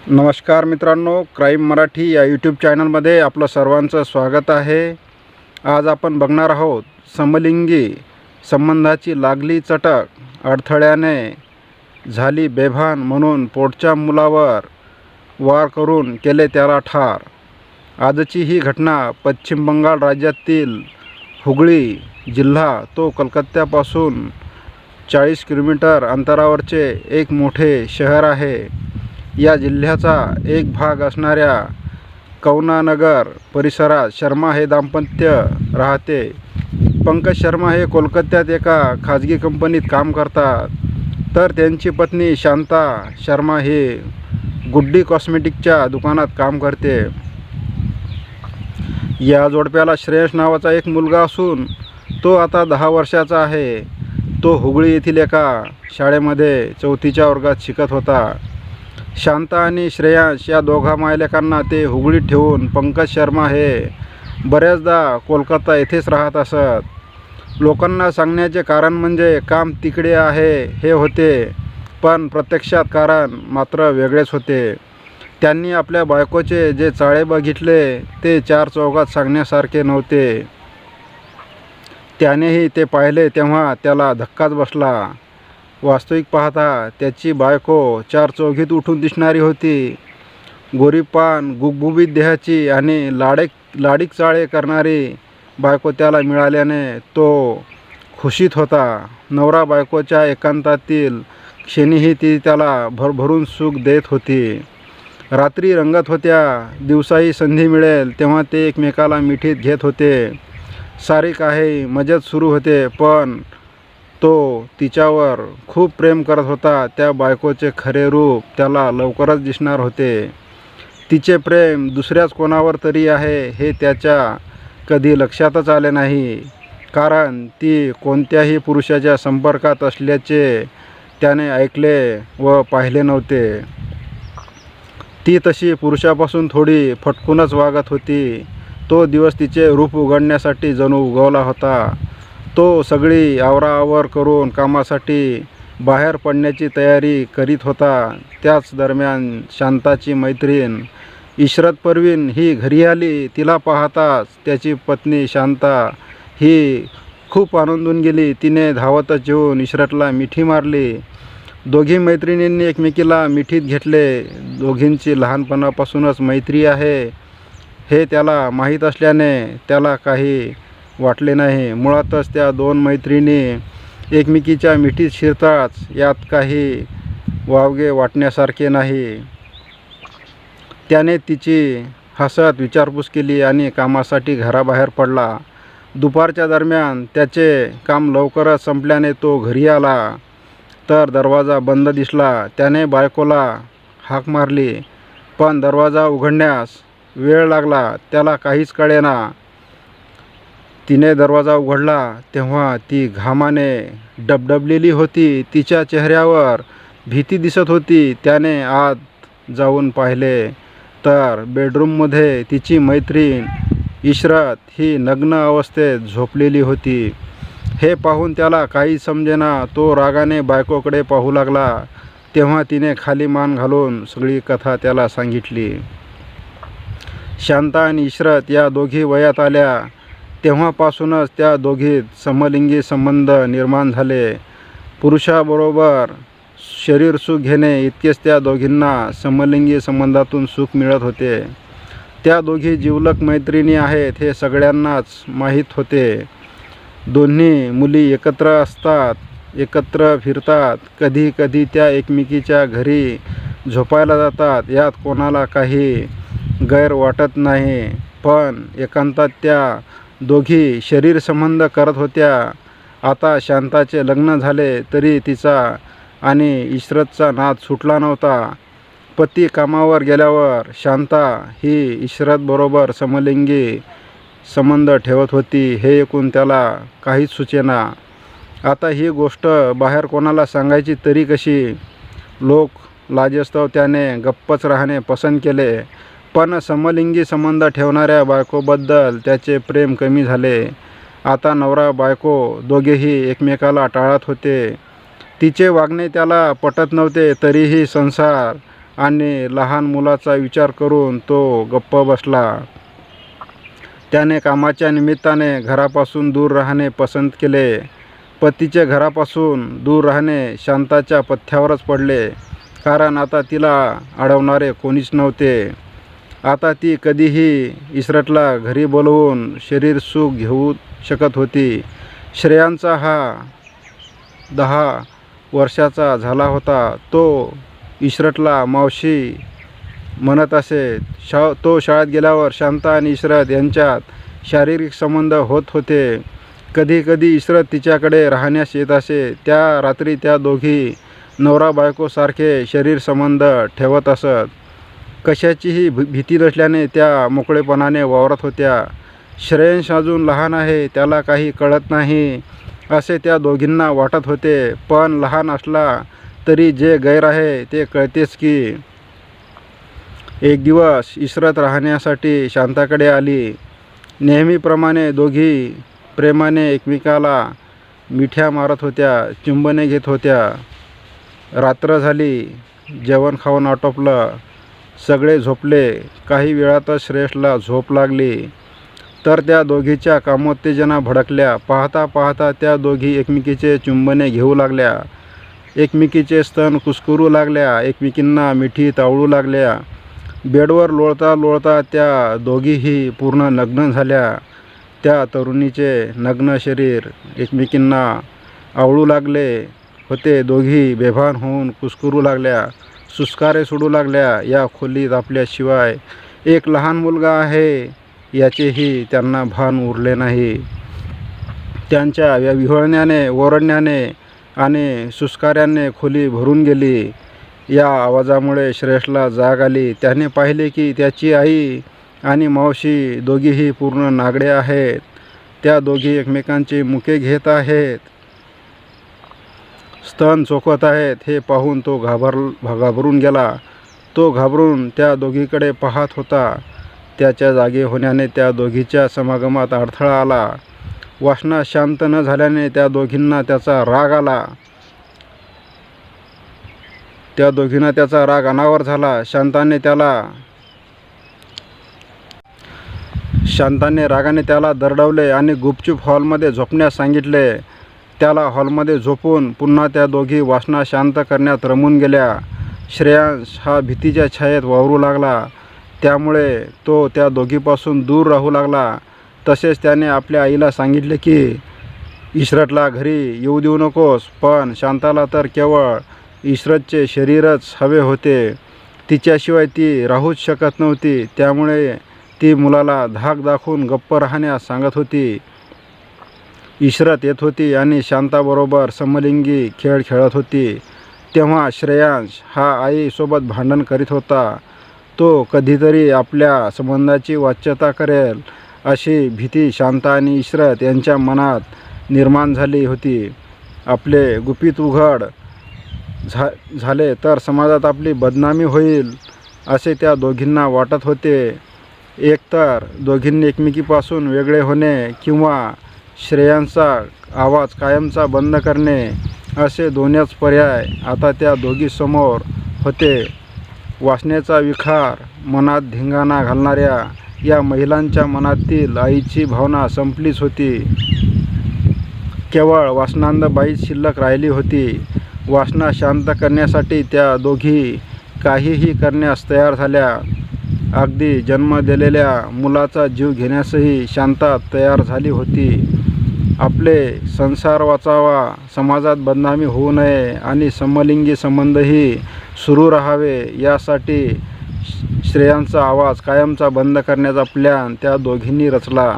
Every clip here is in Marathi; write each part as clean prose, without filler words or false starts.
नमस्कार मित्रांनो, क्राईम मराठी या यूट्यूब चॅनलमध्ये आपलं सर्वांचं स्वागत आहे। आज आपण बघणार आहोत समलिंगी संबंधाची लागली चटक अडथळ्याने झाली बेभान म्हणून पोटच्या मुलावर वार करून केले त्याला ठार। आजची ही घटना पश्चिम बंगाल राज्यातील हुगळी जिल्हा तो कलकत्त्यापासून 40 किलोमीटर अंतरावरचे एक मोठे शहर आहे। या जिल्ह्याचा एक भाग असणाऱ्या कवनानगर परिसरात शर्मा हे दाम्पत्य राहते। पंकज शर्मा हे कोलकात्यात एका खाजगी कंपनीत काम करतात, तर त्यांची पत्नी शांता शर्मा ही गुड्डी कॉस्मेटिकच्या दुकानात काम करते। या जोडप्याला श्रेयस नावाचा एक मुलगा असून तो आता 10 वर्षाचा आहे। तो हुगळी येथील एका शाळेमध्ये 4थीच्या वर्गात शिकत होता। शांता आणि श्रेयांश या दोघा मायलेकांना ते हुगळीत ठेवून पंकज शर्मा हे बऱ्याचदा कोलकाता येथेच राहत असत। लोकांना सांगण्याचे कारण म्हणजे काम तिकडे आहे हे होते, पण प्रत्यक्षात कारण मात्र वेगळेच होते। त्यांनी आपल्या बायकोचे जे चाळे बघितले ते 4 चौघात सांगण्यासारखे नव्हते। त्यानेही ते पाहिले तेव्हा त्याला धक्काच बसला। वास्तविक पाहता त्याची बायको 4 चौघीत उठून दिसणारी होती। गोरीपान गुबगुबीत देहाची आणि लाडीक चाळे करणारी बायको त्याला मिळाल्याने तो खुशीत होता। नवरा बायकोच्या एकांतातील क्षणीही ती त्याला भरभरून सुख देत होती। रात्री रंगत होत्या, दिवसाही संधी मिळेल तेव्हा ते एकमेकाला मिठीत घेत होते। सारी काही मजेत सुरू होते, पण तो तिच्यावर खूप प्रेम करत होता। त्या बायकोचे खरे रूप त्याला लवकरच दिसणार होते। तिचे प्रेम दुसऱ्याच कोणावर तरी आहे हे त्याच्या कधी लक्षातच आले नाही, कारण ती कोणत्याही पुरुषाच्या संपर्कात असल्याचे त्याने ऐकले व पाहिले नव्हते। ती तशी पुरुषापासून थोडी फटकूनच वागत होती। तो दिवस तिचे रूप उघडण्यासाठी जणू उगवला होता। तो सगळी आवराआवर करून कामासाठी बाहेर पडण्याची तयारी करीत होता। त्याच दरम्यान शांताची मैत्रीण इशरत परवीन ही घरी आली। तिला पाहताच त्याची पत्नी शांता ही खूप आनंदून गेली। तिने धावतच येऊन इशरतला मिठी मारली। दोघी मैत्रिणींनी एकमेकीला मिठीत घेतले। दोघींची लहानपणापासूनच मैत्री आहे हे त्याला माहीत असल्याने त्याला काही वाटले नाही। मुळातच त्या 2 मैत्रिणी एकमेकीच्या मिठीत शिरताच यात काही वावगे वाटण्यासारखे नाही। त्याने तिची हसत विचारपूस केली आणि कामासाठी घराबाहेर पडला। दुपारच्या दरम्यान त्याचे काम लवकरच संपल्याने तो घरी आला तर दरवाजा बंद दिसला। त्याने बायकोला हाक मारली, पण दरवाजा उघडण्यास वेळ लागला। त्याला काहीच कळेना। तिने दरवाजा उघडला तेव्हा ती घामाने डबडबलेली होती। तिच्या चेहऱ्यावर भीती दिसत होती। त्याने आत जाऊन पाहिले तर बेडरूममध्ये तिची मैत्रीण इशरत ही नग्न अवस्थेत झोपलेली होती। हे पाहून त्याला काही समजेना। तो रागाने बायकोकडे पाहू लागला तेव्हा तिने खाली मान घालून सगळी कथा त्याला सांगितली। शांता आणि इशरत या दोघी वयात आल्या तेव्हापासूनच त्या दोघीत समलिंगी संबंध निर्माण झाले। पुरुषाबरोबर शरीर सुख घेणे इतकेच त्या दोघींना समलिंगी संबंधातून सुख मिळत होते। त्या दोघी जिवलग मैत्रिणी आहेत हे सगळ्यांनाच माहीत होते। दोन्ही मुली एकत्र असतात, एकत्र फिरतात, कधी कधी त्या एकमेकीच्या घरी झोपायला जातात। यात कोणाला काही गैर वाटत नाही, पण एकांतात त्या दोघी शरीर संबंध करत होत्या। आता शांताचे लग्न झाले तरी तिचा आणि इशरतचा नाद सुटला नव्हता। पती कामावर गेल्यावर शांता ही इशरतबरोबर समलिंगी संबंध ठेवत होती हे ऐकून त्याला काहीच सुचेना। आता ही गोष्ट बाहेर कोणाला सांगायची तरी कशी? लोक लाजेस्तव त्याने गप्पच राहणे पसंत केले, पण समलिंगी संबंध ठेवणाऱ्या बायकोबद्दल त्याचे प्रेम कमी झाले। आता नवरा बायको दोघेही एकमेकाला टाळत होते। तिचे वागणे त्याला पटत नव्हते, तरीही संसार आणि लहान मुलाचा विचार करून तो गप्प बसला. त्याने कामाच्या निमित्ताने घरापासून दूर राहणे पसंत केले. पतीचे घरापासून दूर राहणे शांताच्या पथ्यावरच पडले, कारण आता तिला अडवणारे कोणीच नव्हते. आता ती कधीही इशरतला घरी बोलवून शरीर सुख घेऊ शकत होती. श्रेयांचा हा 10 वर्षाचा झाला होता. तो इशरतला मावशी म्हणत असे. तो शाळेत गेल्यावर शांता आणि इशरत यांच्यात शारीरिक संबंध होत होते. कधी कधी इशरत तिच्याकडे राहण्यास येत असे. त्या रात्री त्या दोघी नवरा बायकोसारखे शरीर संबंध ठेवत असत. कशाचीही भीती नसल्याने त्या मोकळेपणाने वावरत होत्या. श्रेयांश अजून लहान आहे, त्याला काही कळत नाही असे त्या दोघींना वाटत होते. पण लहान असला तरी जे गैर आहे ते कळतेच की. एक दिवस इशरत राहण्यासाठी शांताकडे आली. नेहमीप्रमाणे दोघी प्रेमाने एकमेकाला मिठ्या मारत होत्या, चुंबने घेत होत्या. रात्र झाली. जेवण खाऊन आटोपलं. सगळे झोपले. काही वेळातच श्रेयसला झोप लागली. तर त्या दोघीच्या कामोत्तेजना भडकल्या. पाहता पाहता त्या दोघी एकमेकीचे चुंबने घेऊ लागल्या, एकमेकीचे स्तन कुस्करू लागल्या, एकमेकींना मिठी तावळू लागल्या. बेडवर लोळता लोळता त्या दोघीही पूर्ण नग्न झाल्या. त्या तरुणीचे नग्न शरीर एकमेकींना आवळू लागले होते. दोघी बेभान होऊन कुस्करू लागल्या, सुस्कारे सोडू लागल्या. या खोलीत आपल्याशिवाय एक लहान मुलगा आहे याचेही त्यांना भान उरले नाही. त्यांच्या या विव्हळण्याने, ओरडण्याने आणि सुस्काऱ्याने खोली भरून गेली. या आवाजामुळे श्रेयसला जाग आली. त्याने पाहिले की त्याची आई आणि मावशी दोघीही पूर्ण नागडे आहेत. त्या दोघी एकमेकांची मुके घेत आहेत, स्तन चोखत आहेत. हे पाहून तो घाबरून गेला. तो घाबरून त्या दोघीकडे पाहत होता. त्याच्या जागे होण्याने त्या दोघीच्या समागमात अडथळा आला. वासना शांत न झाल्याने त्या दोघींना त्याचा राग आला. त्या दोघींना त्याचा राग अनावर झाला. शांताने रागाने त्याला दरडवले आणि गुपचूप हॉलमध्ये झोपण्यास सांगितले. त्याला हॉलमध्ये झोपून पुन्हा त्या दोघी वासना शांत करण्यात रमून गेल्या. श्रेयांश हा भीतीच्या छायेत वावरू लागला. त्यामुळे तो त्या दोघीपासून दूर राहू लागला. तसेच त्याने आपल्या आईला सांगितले की इशरतला घरी येऊ देऊ नकोस. पण शांताला तर केवळ इशरतचे शरीरच हवे होते. तिच्याशिवाय ती राहूच शकत नव्हती. त्यामुळे ती मुलाला धाक दाखवून गप्प राहण्यास सांगत होती. इशरत येत होती आणि शांताबरोबर समलिंगी खेळ खेळत होती. तेव्हा श्रेयांश हा आईसोबत भांडण करीत होता. तो कधीतरी आपल्या संबंधाची वाच्यता करेल अशी भीती शांता आणि इशरत यांच्या मनात निर्माण झाली होती. आपले गुपित उघड झाले तर समाजात आपली बदनामी होईल असे त्या दोघींना वाटत होते. एकतर दोघींनी एकमेकीपासून वेगळे होणे किंवा श्रेयांचा आवाज कायमचा बंद करणे असे दोनच पर्याय आता त्या दोघींसमोर होते. वासनेचा विखार मनात धिंगाणा घालणाऱ्या या महिलांच्या मनातील आईची भावना संपलीच होती. केवळ वासनांद बाईच शिल्लक राहिली होती. वासना शांत करण्यासाठी त्या दोघी काहीही करण्यास तयार झाल्या. अगदी जन्म दिलेल्या मुलाचा जीव घेण्यासही शांता तयार झाली होती. आपले संसार वाचावा, समाजात बदनामी होऊ नये आणि समलिंगी संबंधही सुरू राहावे यासाठी श्रेयांचा आवाज कायमचा बंद करण्याचा प्लॅन त्या दोघींनी रचला.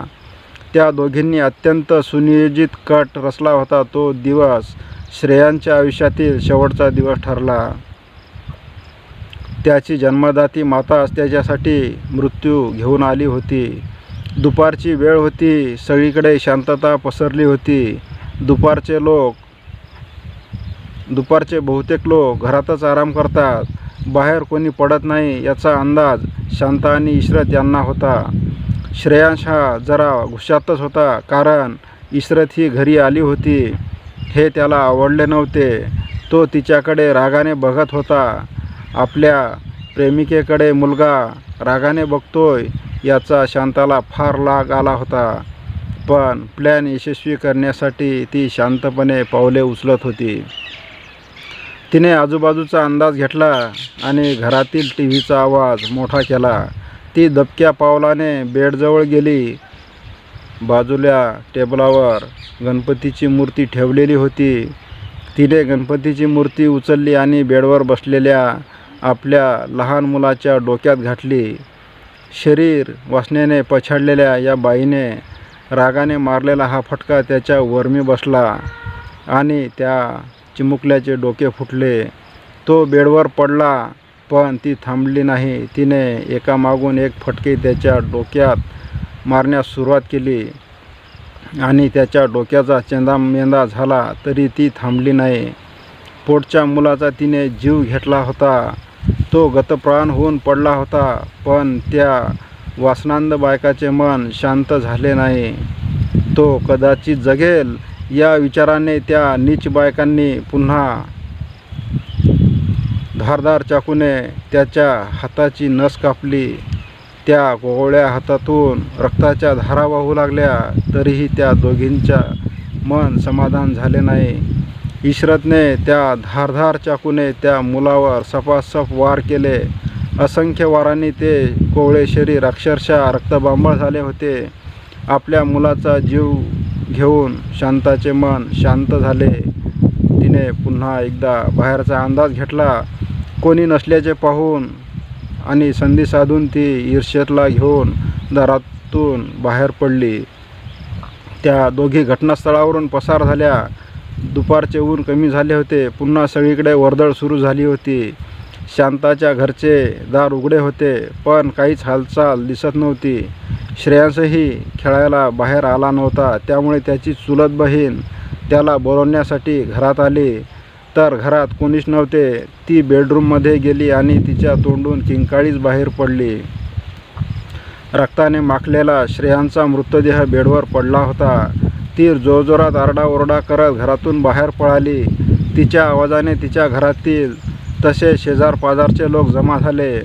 त्या दोघींनी अत्यंत सुनियोजित कट रचला होता. तो दिवस श्रेयांच्या आयुष्यातील शेवटचा दिवस ठरला. त्याची जन्मदाती माताच त्याच्यासाठी मृत्यू घेऊन आली होती. दुपारची वेळ होती. सगळीकडे शांतता पसरली होती. दुपारचे बहुतेक लोक घरातच आराम करतात. बाहेर कोणी पडत नाही याचा अंदाज शांता आणि इशरत यांना होता. श्रेयांश हा जरा गुस्सातच होता, कारण इशरत ही घरी आली होती हे त्याला आवडले नव्हते. तो तिच्याकडे रागाने बघत होता. आपल्या प्रेमिकेकडे मुलगा रागाने बघतोय याचा शांताला फार लाग आला होता. पण प्लॅन यशस्वी करण्यासाठी ती शांतपणे पावले उचलत होती. तिने आजूबाजूचा अंदाज घेतला आणि घरातील टीव्हीचा आवाज मोठा केला. ती दबक्या पावलाने बेडजवळ गेली. बाजूला टेबलावर गणपतीची मूर्ती ठेवलेली होती. तिने गणपतीची मूर्ती उचलली आणि बेडवर बसलेल्या आपल्या लहान मुलाच्या डोक्यात घातली. शरीर वासनेने पछाडलेल्या या बाईने रागाने मारलेला हा फटका त्याच्या वर्मी बसला आणि त्या चिमुकल्याचे डोके फुटले. तो बेडवर पडला, पण ती थांबली नाही. तिने एकामागून एक फटके त्याच्या डोक्यात मारण्यास सुरुवात केली आणि त्याच्या डोक्याचा चेंदामेंदा झाला तरी ती थांबली नाही. पोटच्या मुलाचा तिने जीव घेतला होता. तो गतप्राण होऊन पडला होता, पण त्या वासनांध बायकाचे मन शांत झाले नाही. तो कदाचित जगेल या विचाराने त्या नीच बायकांनी पुन्हा धारदार चाकूने त्याच्या हाताची नस कापली. त्या कोवळ्या हातातून रक्ताच्या धारा वाहू लागल्या, तरीही त्या दोघींच्या मन समाधान झाले नाही. इशरतने त्या धारदार चाकूने त्या मुलावर सपासप वार केले. असंख्य वारांनी ते कोवळे शरीर अक्षरशः रक्तबांबळ झाले होते. आपल्या मुलाचा जीव घेऊन शांताचे मन शांत झाले. तिने पुन्हा एकदा बाहेरचा अंदाज घेतला. कोणी नसल्याचे पाहून आणि संधी साधून ती इर्षेतला घेऊन दारातून बाहेर पडली. त्या दोघी घटनास्थळावरून पसार झाल्या. दुपारचे ऊन कमी झाले होते. पुन्हा सगळीकडे वर्दळ सुरू झाली होती. शांताच्या घरचे दार उघडे होते, पण काहीच हालचाल दिसत नव्हती. श्रेयांसही खेळायला बाहेर आला नव्हता. त्यामुळे त्याची चुलत बहीण त्याला बोलवण्यासाठी घरात आली, तर घरात कोणीच नव्हते. ती बेडरूममध्ये गेली आणि तिच्या तोंडून किंकाळीच बाहेर पडली. रक्ताने माखलेला श्रेयांचा मृतदेह बेडवर पडला होता. ती जोरजोरात आरडाओरडा करत घरातून बाहेर पळाली. तिच्या आवाजाने तिच्या घरातील तसे शेजारपाजारचे लोक जमा झाले.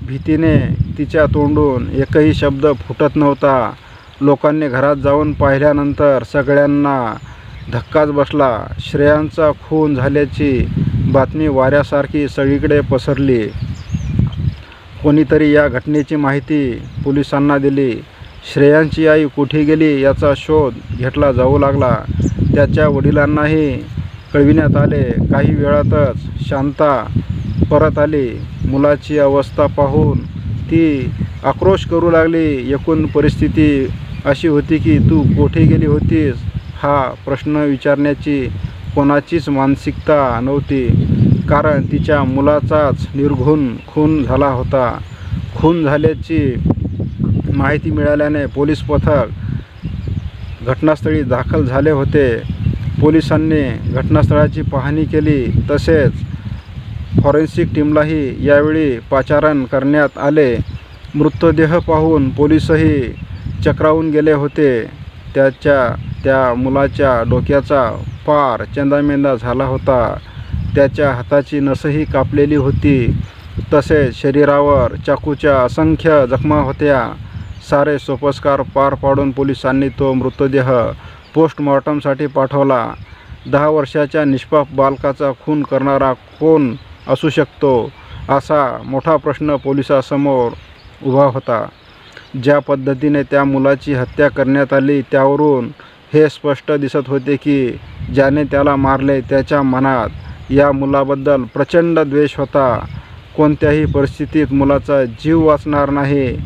भीतीने तिच्या तोंडून एकही शब्द फुटत नव्हता. लोकांनी घरात जाऊन पाहिल्यानंतर सगळ्यांना धक्काच बसला. श्रेयांचा खून झाल्याची बातमी वाऱ्यासारखी सगळीकडे पसरली. कोणीतरी या घटनेची माहिती पोलिसांना दिली. श्रेयांची आई कुठे गेली याचा शोध घेतला जाऊ लागला. त्याच्या वडिलांनाही कळविण्यात आले. काही वेळातच शांता परत आली. मुलाची अवस्था पाहून ती आक्रोश करू लागली. एकूण परिस्थिती अशी होती की तू कोठे गेली होतीस हा प्रश्न विचारण्याची कोणाचीच मानसिकता नव्हती, कारण तिच्या मुलाचाच निर्घृण खून झाला होता. खून झाल्याची माहिती मिळाल्याने पोलीस पथक घटनास्थळी दाखल झाले होते. पोलिसांनी घटनास्थळाची पाहणी केली. तसेच फॉरेन्सिक टीमलाही यावेळी पाचारण करण्यात आले. मृतदेह पाहून पोलीसही चक्रावून गेले होते. त्या मुलाच्या डोक्याचा पार चेंदामेंदा झाला होता. त्याच्या हाताची नसही कापलेली होती. तसेच शरीरावर चाकूच्या असंख्य जखमा होत्या. सारे सोपस्कार पार पाडून पोलिसांनी तो मृतदेह पोस्टमॉर्टमसाठी पाठवला. 10 वर्षाच्या निष्पाप बालकाचा खून करणारा कोण असू शकतो, असा मोठा प्रश्न पोलिसांसमोर उभा होता. ज्या पद्धतीने त्या मुलाची हत्या करण्यात आली त्यावरून हे स्पष्ट दिसत होते की ज्याने त्याला मारले त्याच्या मनात या मुलाबद्दल प्रचंड द्वेष होता. कोणत्याही परिस्थितीत मुलाचा जीव वाचणार नाही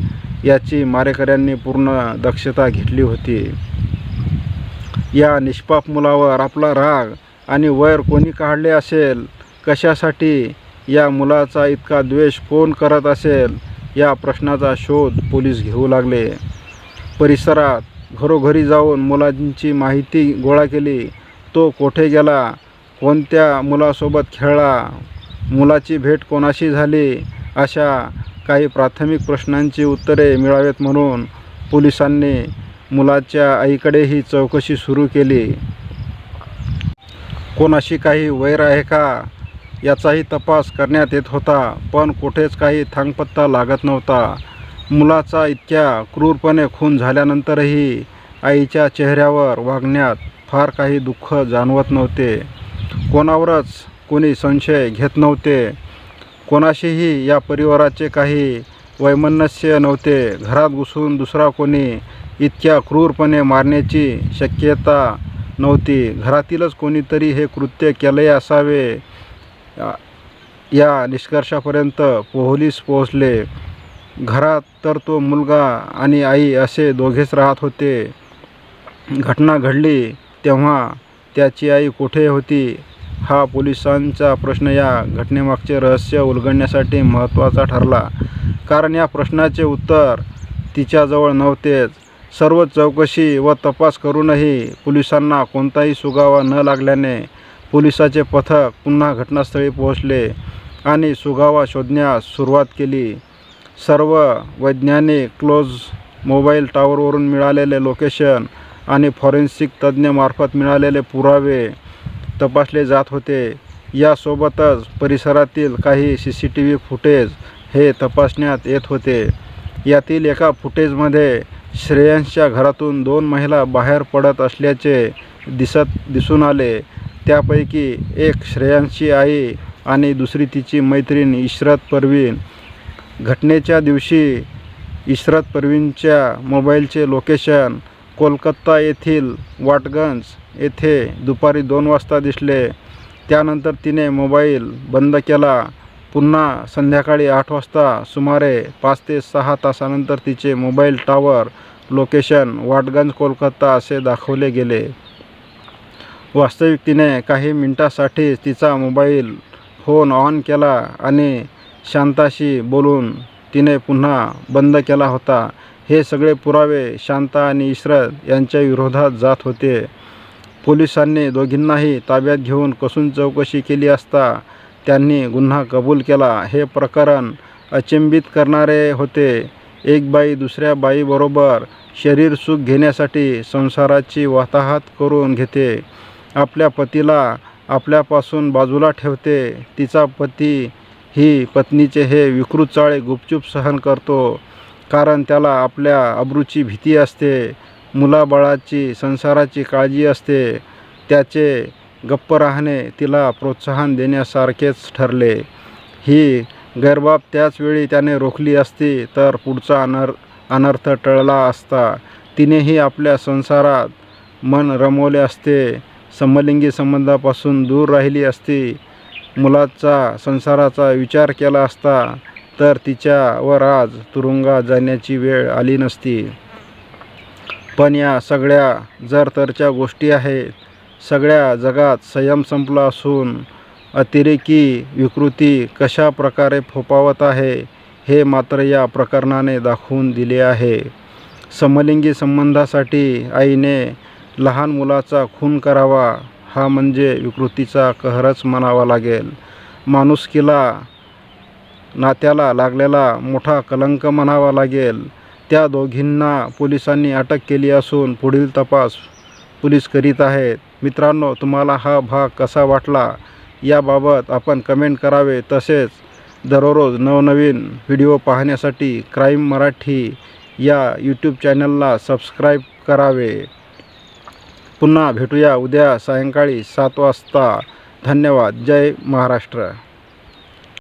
याची मारेकऱ्यांनी पूर्ण दक्षता घेतली होती. या निष्पाप मुलावर आपला राग आणि वैर कोणी काढले असेल, कशासाठी या मुलाचा इतका द्वेष कोण करत असेल, या प्रश्नाचा शोध पोलीस घेऊ लागले. परिसरात घरोघरी जाऊन मुलांची माहिती गोळा केली. तो कोठे गेला, कोणत्या मुलासोबत खेळला, मुलाची भेट कोणाशी झाली, अशा काही प्राथमिक प्रश्नांची उत्तरे मिळावेत म्हणून पोलिसांनी मुलाच्या आईकडेही चौकशी सुरू केली. कोणाशी काही वैर आहे का याचाही तपास करण्यात येत होता, पण कुठेच काही थांगपत्ता लागत नव्हता. मुलाचा इतक्या क्रूरपणे खून झाल्यानंतरही आईच्या चेहऱ्यावर वागण्यात फार काही दुःख जाणवत नव्हते. कोणावरच कोणी संशय घेत नव्हते. कोणाशीही या परिवाराचे काही वैमनस्य नव्हते. घरात घुसून दुसरा कोणी इतक्या क्रूरपणे मारण्याची शक्यता नव्हती. घरातीलच कोणीतरी हे कृत्य केले असावे या निष्कर्षापर्यंत पोलीस पोहोचले. घरात तर तो मुलगा आणि आई असे दोघेच राहत होते. घटना घडली तेव्हा त्याची आई कुठे होती हा पोलिसांचा प्रश्न या घटनेमागचे रहस्य उलगडण्यासाठी महत्त्वाचा ठरला. कारण या प्रश्नाचे उत्तर तिच्याजवळ नव्हतेच. सर्व चौकशी व तपास करूनही पोलिसांना कोणताही सुगावा न लागल्याने पोलिसाचे पथक पुन्हा घटनास्थळी पोहोचले आणि सुगावा शोधण्यास सुरुवात केली. सर्व वैज्ञानिक क्लोज, मोबाईल टॉवरवरून मिळालेले लोकेशन आणि फॉरेन्सिक तज्ज्ञामार्फत मिळालेले पुरावे तपासले जात होते. यासोबतच परिसरातील काही CCTV फुटेज हे तपासण्यात येत होते. यातील एका फुटेजमध्ये श्रेयांशच्या घरातून 2 महिला बाहेर पडत असल्याचे दिसून आले. त्यापैकी एक श्रेयांशची आई आणि दुसरी तिची मैत्रीण इशरत परवीन. घटनेच्या दिवशी इशरत परवीनच्या मोबाईलचे लोकेशन कोलकाता येथील वाटगंज येथे दुपारी 2 वाजता दिसले. त्यानंतर तिने मोबाईल बंद केला. पुन्हा संध्याकाळी 8 वाजता सुमारे 5 ते 6 तासानंतर तिचे mobile tower location Watgunge Kolkata असे दाखवले गेले. वास्तविक तिने काही मिनिटांसाठीच तिचा मोबाईल फोन ऑन केला आणि शांताशी बोलून तिने पुन्हा बंद केला होता. हे सगळे पुरावे शांता आणि इशरत यांच्या विरोधात जात होते. पोलिसांनी दोघींनाही ताब्यात घेऊन कसून चौकशी केली असता त्यांनी गुन्हा कबूल केला. हे प्रकरण अचंबित करणारे होते. एक बाई दुसऱ्या बाईबरोबर शरीर सुख घेण्यासाठी संसाराची वाताहत करून घेते. आपल्या पतीला आपल्यापासून बाजूला ठेवते. तिचा पती ही पत्नीचे हे विकृत चाळे गुपचूप सहन करतो, कारण त्याला आपल्या अब्रूची भीती असते, मुलाबाळाची, संसाराची काळजी असते. त्याचे गप्प राहणे तिला प्रोत्साहन देण्यासारखेच ठरले. ही गैरबाब त्याच वेळी त्याने रोखली असती तर पुढचा अनर्थ टळला असता. तिनेही आपल्या संसारात मन रमवले असते. समलिंगी संबंधापासून दूर राहिली असती. मुलाचा, संसाराचा विचार केला असता तर तिच्यावर आज तुरुंगात जाण्याची वेळ आली नसती. पण या सगळ्या जरतरच्या गोष्टी आहेत. सगळ्या जगात संयम संपला असून अतिरेकी विकृती कशा प्रकारे फोफावत आहे हे मात्र या प्रकरणाने दाखवून दिले आहे. समलिंगी संबंधासाठी आईने लहान मुलाचा खून करावा हा म्हणजे विकृतीचा कहरच म्हणावा लागेल. माणुसकीला, नात्याला लागलेला मोठा कलंक म्हणावा लागेल. त्या दोघींना पोलिसांनी अटक केली असून पुढील तपास पोलीस करीत आहेत. मित्रांनो, तुम्हाला हा भाग कसा वाटला याबाबत आपण कमेंट करावे. तसेच दररोज नवनवीन व्हिडिओ पाहण्यासाठी क्राईम मराठी या यूट्यूब चॅनलला सबस्क्राईब करावे. पुन्हा भेटूया उद्या सायंकाळी 7 वाजता. धन्यवाद. जय महाराष्ट्र.